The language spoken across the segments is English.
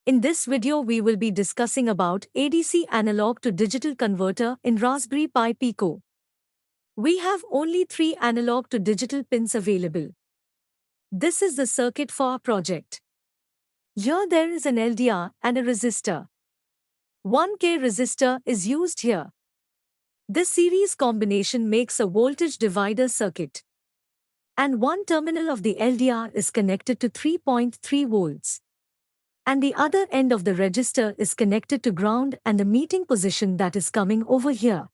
In this video we will be discussing about ADC analog to digital converter in Raspberry Pi Pico. We have only 3 analog to digital pins available. This is the circuit for our project. Here there is an LDR and a resistor. 1K resistor is used here. This series combination makes a voltage divider circuit. And one terminal of the LDR is connected to 3.3 volts. And the other end of the register is connected to ground and the meeting position that is coming over here.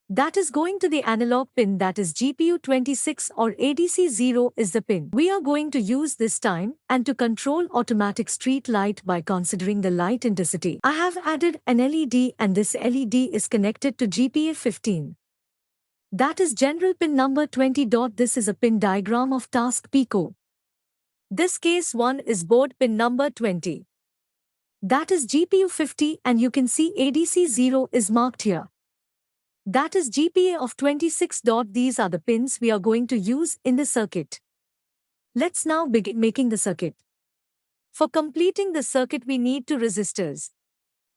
That is going to the analog pin, that is GPU 26 or ADC0 is the pin we are going to use this time, and to control automatic street light by considering the light intensity. I have added an LED and this LED is connected to GPA 15. That is general pin number 20. This is a pin diagram of task Pico. This case 1 is board pin number 20. That is GPU 50 and you can see ADC0 is marked here. That is GPA of 26. These are the pins we are going to use in the circuit. Let's now begin making the circuit. For completing the circuit we need 2 resistors.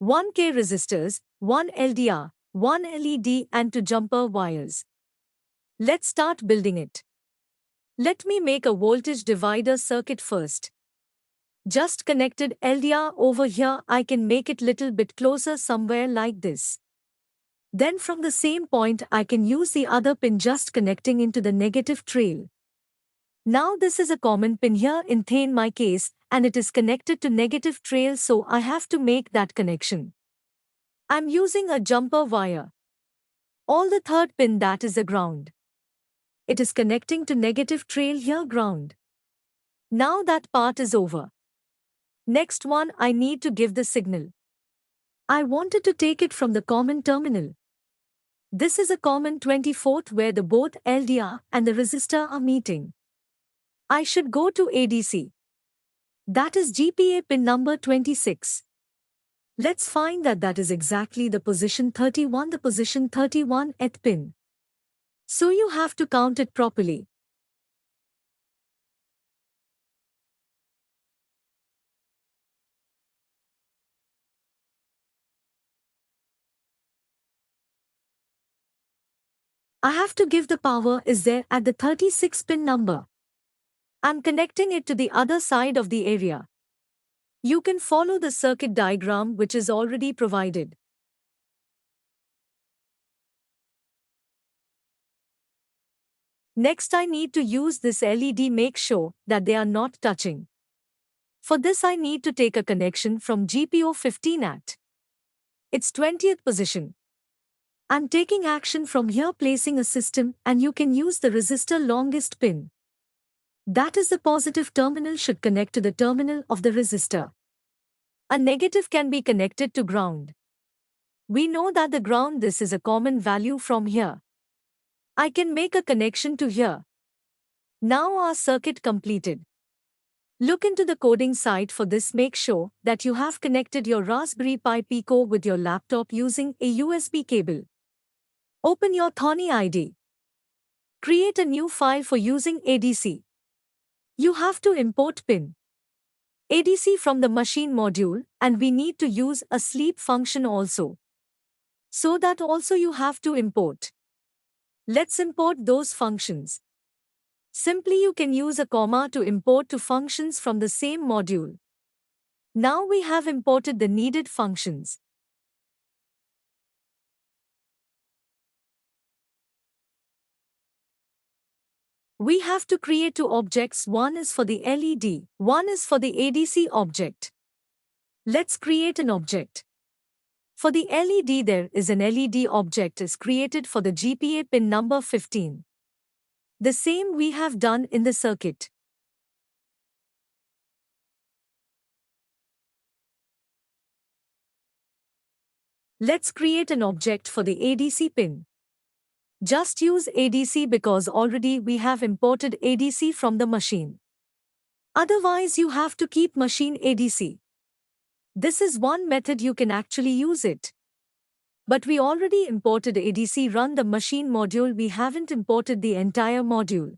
1K resistors, 1 LDR, 1 LED and 2 jumper wires. Let's start building it. Let me make a voltage divider circuit first. Just connected LDR over here, I can make it little bit closer somewhere like this. Then from the same point I can use the other pin just connecting into the negative trail. Now this is a common pin here in my case and it is connected to negative trail, so I have to make that connection. I'm using a jumper wire. All the third pin, that is the ground. It is connecting to negative trail here, ground. Now that part is over. Next one, I need to give the signal. I wanted to take it from the common terminal. This is a common 24th where the both LDR and the resistor are meeting. I should go to ADC. That is GPA pin number 26. Let's find that is exactly the position 31, the position 31th pin. So you have to count it properly. I have to give the power is there at the 36 pin number. I'm connecting it to the other side of the area. You can follow the circuit diagram which is already provided. Next I need to use this LED, make sure that they are not touching. For this I need to take a connection from GPO 15 at its 20th position. I'm taking action from here, placing a system, and you can use the resistor longest pin. That is the positive terminal should connect to the terminal of the resistor. A negative can be connected to ground. We know that the ground, this is a common value from here. I can make a connection to here. Now our circuit completed. Look into the coding site for this. Make sure that you have connected your Raspberry Pi Pico with your laptop using a USB cable. Open your Thorny IDE. Create a new file for using ADC. You have to import pin ADC from the machine module, and we need to use a sleep function also. So that also you have to import. Let's import those functions. Simply you can use a comma to import 2 functions from the same module. Now we have imported the needed functions. We have to create 2 objects, one is for the LED, one is for the ADC object. Let's create an object. For the LED there is an LED object is created for the GPA pin number 15. The same we have done in the circuit. Let's create an object for the ADC pin. Just use ADC because already we have imported ADC from the machine. Otherwise you have to keep machine ADC. This is one method you can actually use it. But we already imported ADC, run the machine module, we haven't imported the entire module.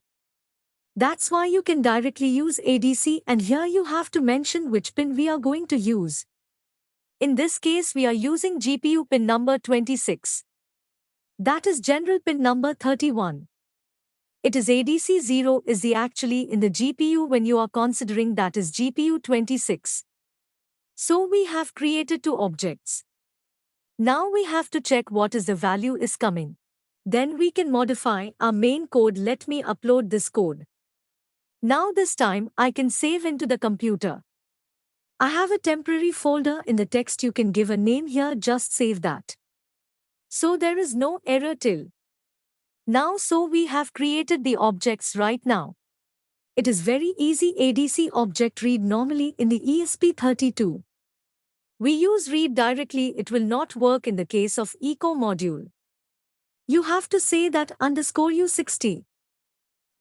That's why you can directly use ADC, and here you have to mention which pin we are going to use. In this case we are using GPU pin number 26. That is general pin number 31. It is ADC 0 is the actually in the GPU when you are considering that is GPU 26. So we have created two objects. Now we have to check what is the value is coming. Then we can modify our main code. Let me upload this code. Now this time I can save into the computer. I have a temporary folder in the text. You can give a name here, just save that. So there is no error till now. So we have created the objects right now. It is very easy. ADC object read normally in the ESP32. We use read directly. It will not work in the case of echo module. You have to say that _U60.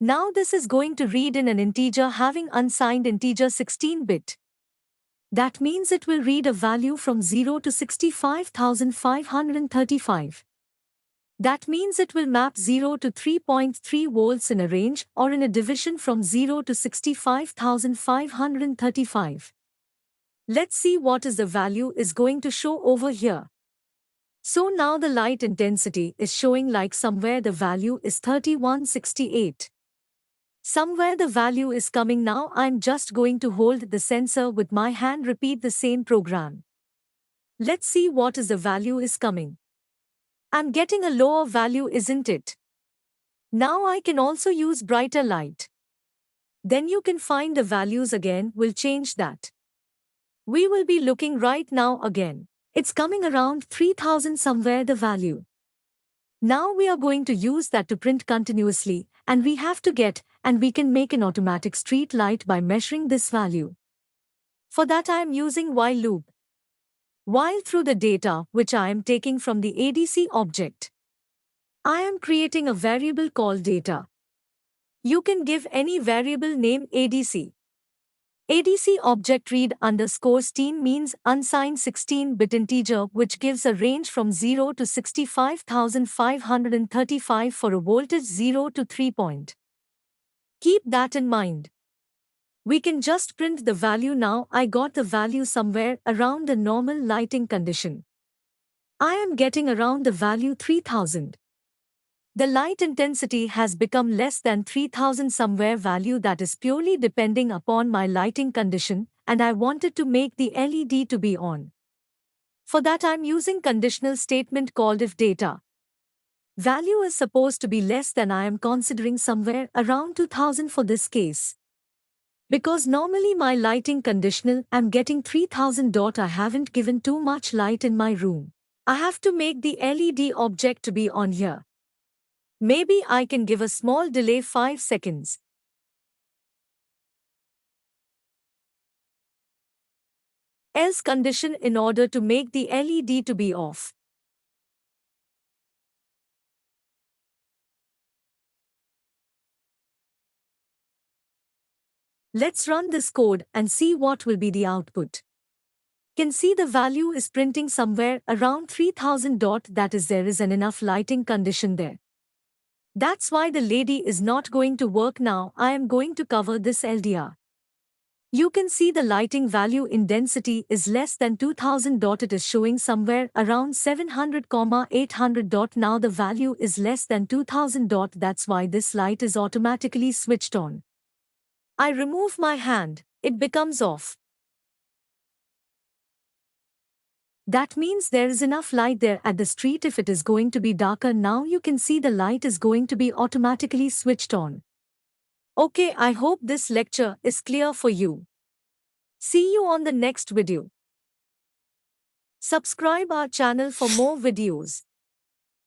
Now this is going to read in an integer having unsigned integer 16-bit. That means it will read a value from 0 to 65,535. That means it will map 0 to 3.3 volts in a range or in a division from 0 to 65,535. Let's see what is the value is going to show over here. So now the light intensity is showing like somewhere the value is 3168. Somewhere the value is coming. Now I'm just going to hold the sensor with my hand, repeat the same program. Let's see what is the value is coming. I'm getting a lower value, isn't it? Now I can also use brighter light. Then you can find the values again, will change that. We will be looking right now again. It's coming around 3000 somewhere the value. Now we are going to use that to print continuously, and we have to get, and we can make an automatic street light by measuring this value. For that I am using while loop. While through the data which I am taking from the ADC object, I am creating a variable called data. You can give any variable name ADC. ADC object read underscore 16 means unsigned 16-bit integer which gives a range from 0 to 65,535 for a voltage 0 to 3 point. Keep that in mind. We can just print the value now. I got the value somewhere around the normal lighting condition. I am getting around the value 3000. The light intensity has become less than 3000 somewhere value, that is purely depending upon my lighting condition, and I wanted to make the LED to be on. For that I'm using conditional statement called if data value is supposed to be less than I am considering somewhere around 2000 for this case. Because normally my lighting conditional I'm getting 3000. I haven't given too much light in my room. I have to make the LED object to be on here. Maybe I can give a small delay 5 seconds. Else condition in order to make the LED to be off. Let's run this code and see what will be the output. Can see the value is printing somewhere around 3000. That is, there is an enough lighting condition there. That's why the LED is not going to work now. I am going to cover this LDR. You can see the lighting value in density is less than 2000. It is showing somewhere around 700, 800. Now the value is less than 2000. That's why this light is automatically switched on. I remove my hand, it becomes off. That means there is enough light there at the street. If it is going to be darker, now you can see the light is going to be automatically switched on. Okay, I hope this lecture is clear for you. See you on the next video. Subscribe our channel for more videos.